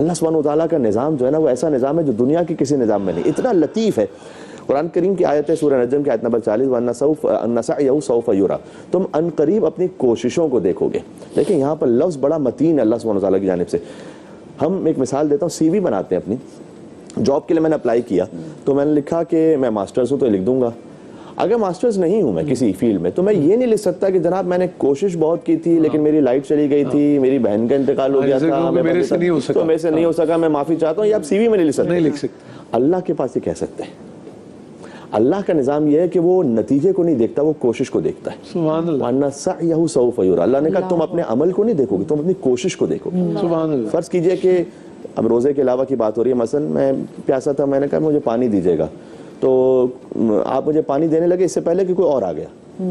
اللہ سبحانہ وتعالیٰ کا نظام جو ہے نا وہ ایسا نظام ہے جو دنیا کے کسی نظام میں نہیں، اتنا لطیف ہے۔ قرآن کریم کی آیت ہے سورہ نجم کی آیت نمبر 40 وَأَنَّ سَعْيَهُ سَوْفَ يُرَىٰ، تم ان قریب اپنی کوششوں کو دیکھو گے۔ دیکھیں یہاں پر لفظ بڑا متین ہے اللہ سبحانہ وتعالیٰ کی جانب سے۔ ہم ایک مثال دیتا ہوں، سی وی بناتے ہیں اپنی، جاب کے لیے میں نے اپلائی کیا تو میں نے لکھا کہ میں ماسٹرز ہوں تو لکھ دوں گا۔ اگر ماسٹرز نہیں ہوں میں کسی فیلڈ میں تو میں یہ نہیں لکھ سکتا کہ جناب میں نے کوشش بہت کی تھی لیکن میری لائٹ چلی گئی تھی، میری بہن کا انتقال ہو گیا تھا، تو میرے سے نہیں ہو سکا، میں معافی چاہتا ہوں، یہ آپ سی وی میں نہیں لکھ سکتے۔ اللہ کے پاس یہ کہہ سکتے ہیں۔ اللہ کا نظام یہ ہے کہ وہ نتیجے کو نہیں دیکھتا، وہ کوشش کو دیکھتا ہے۔ سبحان اللہ۔ وَأَنَّ سَعْيَهُ سَوْفَ يُرَىٰ، اللہ نے کہا تم اپنے عمل کو نہیں دیکھو گے، تم اپنی کوشش کو دیکھو گے۔ سبحان اللہ۔ فرض کیجئے کہ اب روزے کے علاوہ کی بات ہو رہی ہے، مثلا میں پیاسا تھا، میں نے کہا مجھے پانی دیجیے گا، تو آپ مجھے پانی دینے لگے اس سے پہلے کہ کوئی اور آ گیا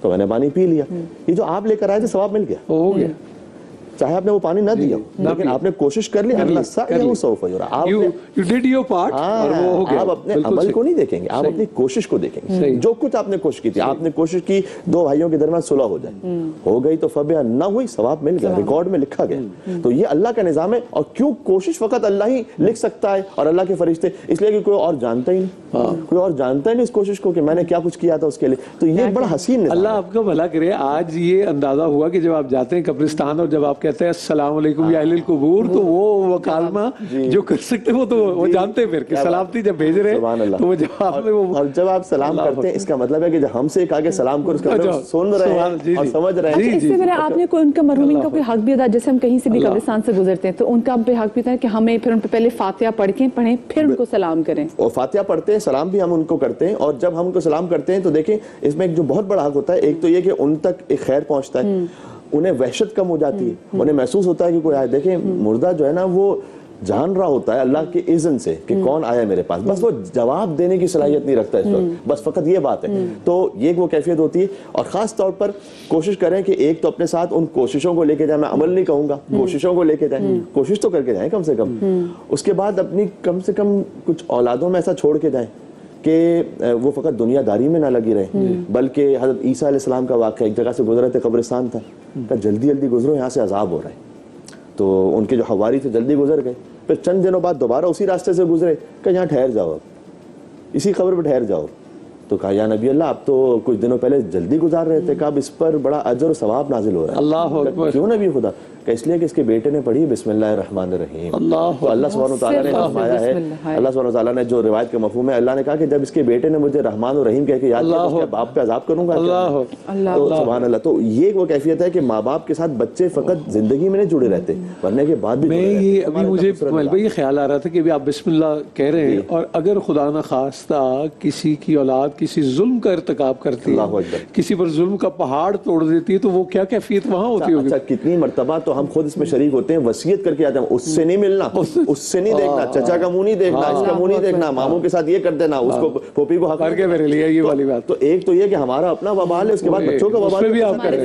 تو میں نے پانی پی لیا، یہ جو آپ لے کر آئے تھے ثواب مل گیا، ہو گیا، چاہے آپ نے وہ پانی نہ دیا لیکن آپ نے کوشش کر لی۔ اللہ سعیہ سوف یرا، آپ اپنے عمل کو نہیں دیکھیں گے، آپ اپنی کوشش کو دیکھیں گے۔ جو کچھ آپ نے کوشش کی تھی، آپ نے کوشش کی دو بھائیوں کے درمیان صلح ہو جائے، ہو گئی تو فبہ، نہ ہوئی ثواب مل گیا، ریکارڈ میں لکھا گیا۔ تو یہ اللہ کا نظام ہے، اور کیوں کوشش فقط اللہ ہی لکھ سکتا ہے اور اللہ کے فرشتے، اس لیے کہ کوئی اور جانتا ہی نہیں، کوئی اور جانتا ہی نہیں اس کوشش کو کہ میں نے کیا کچھ کیا تھا اس کے لیے۔ تو یہ بڑا حسین نظام ہے۔ اللہ آپ کا بھلا کرے۔ آج یہ اندازہ ہوا کہ جب آپ جاتے ہیں قبرستان اور جب آپ کہتے ہیں السلام علیکم یا اہل القبور، تو وہ وکالمہ جو کر سکتے وہ تو وہ جانتے ہیں پھر کہ سلامتی جب بھیج رہے ہیں تو وہ جواب میں وہ، اور جب آپ سلام کرتے ہیں اس کا مطلب ہے کہ جب ہم سے کہا کہ سلام کرو، اس کا مطلب سن رہے ہیں اور سمجھ رہے ہیں۔ اس سے میرا آپ نے ان کا مرحومین کا کوئی حق بھی ادا، جیسے ہم کہیں سے بھی قبرستان سے گزرتے ہیں تو ان کا بھی حق بھی تھا کہ ہمیں پھر ان پہ پہلے فاتحہ پڑھیں پھر ان کو سلام کریں، اور فاتحہ پڑھتے ہیں، سلام بھی ہم ان کو کرتے ہیں، اور جب ہم ان کو سلام کرتے ہیں تو دیکھیں اس میں ایک جو بہت بڑا حق ہوتا ہے، ایک تو یہ کہ ان تک ایک خیر پہنچتا ہے، انہیں وحشت کم ہو جاتی ہے، انہیں محسوس ہوتا ہے کہ کوئی آئے۔ دیکھیں مردہ جو ہے نا وہ جان رہا ہوتا ہے اللہ کے اذن سے کہ کون آیا میرے پاس، بس وہ جواب دینے کی صلاحیت نہیں رکھتا اس وقت، بس فقط یہ بات ہے۔ تو یہ وہ کیفیت ہوتی ہے، اور خاص طور پر کوشش کریں کہ ایک تو اپنے ساتھ ان کوششوں کو لے کے جائیں، میں عمل نہیں کہوں گا، کوششوں کو لے کے جائیں، کوشش تو کر کے جائیں کم سے کم۔ اس کے بعد اپنی کم سے کم کچھ اولادوں میں ایسا چھوڑ کے جائیں کہ وہ فقط دنیا داری میں نہ لگی رہے، بلکہ حضرت عیسیٰ علیہ السلام کا واقعہ، ایک جگہ سے گزر رہے تھے، قبرستان تھا، کہ جلدی جلدی گزرو یہاں سے عذاب ہو رہا ہے، تو ان کے جو حواری تھے جلدی گزر گئے، پھر چند دنوں بعد دوبارہ اسی راستے سے گزرے کہ یہاں ٹھہر جاؤ، اسی قبر پہ ٹھہر جاؤ، تو کہا یا نبی اللہ آپ تو کچھ دنوں پہلے جلدی گزار رہے تھے، کہا اب اس پر بڑا اجر و ثواب نازل ہو رہا ہے۔ اللہ اکبر۔ کیوں نبی خدا؟ کہ اس لیے کہ اس کے بیٹے نے پڑھی بسم اللہ الرحمن الرحیم۔ تو اللہ سبحانہ وتعالیٰ نے فرمایا ہے، اللہ سبحانہ وتعالیٰ نے جو روایت کا مفہوم ہے، اللہ نے کہا کہ جب اس کے بیٹے نے مجھے رحمان الرحیم کہہ کے یاد کیا تو اس کے باپ پہ عذاب کروں گا؟ تو سبحان اللہ۔ تو یہ وہ کیفیت ہے کہ ماں باپ کے ساتھ بچے فقط زندگی میں نہیں جڑے رہتے، مرنے کے بعد بھی میں یہ ابھی مجھے یہ خیال آ رہا تھا کہ ابھی آپ بسم اللہ کہہ رہے ہیں، اور اگر خدا نخواستہ کسی کی اولاد کسی ظلم کا ارتکاب کرتی ہے، کسی پر ظلم کا پہاڑ توڑ دیتی ہے، تو وہ کیا کیفیت وہاں ہوتی ہوگی؟ اچھا کتنی مرتبہ تو ہم خود اس میں شریک ہوتے ہیں، وصیت کر کے آتے ہیں اس سے نہیں ملنا، اس سے نہیں دیکھنا، چچا کا منہ نہیں دیکھنا، اس کا منہ نہیں دیکھنا، ماموں کے ساتھ یہ کر دینا، اس کو پھوپھی کو حق کر کے میرے لیے یہ والی بات۔ تو ایک تو یہ کہ ہمارا اپنا وبال ہے، اس کے بعد بچوں کا وبال ہے۔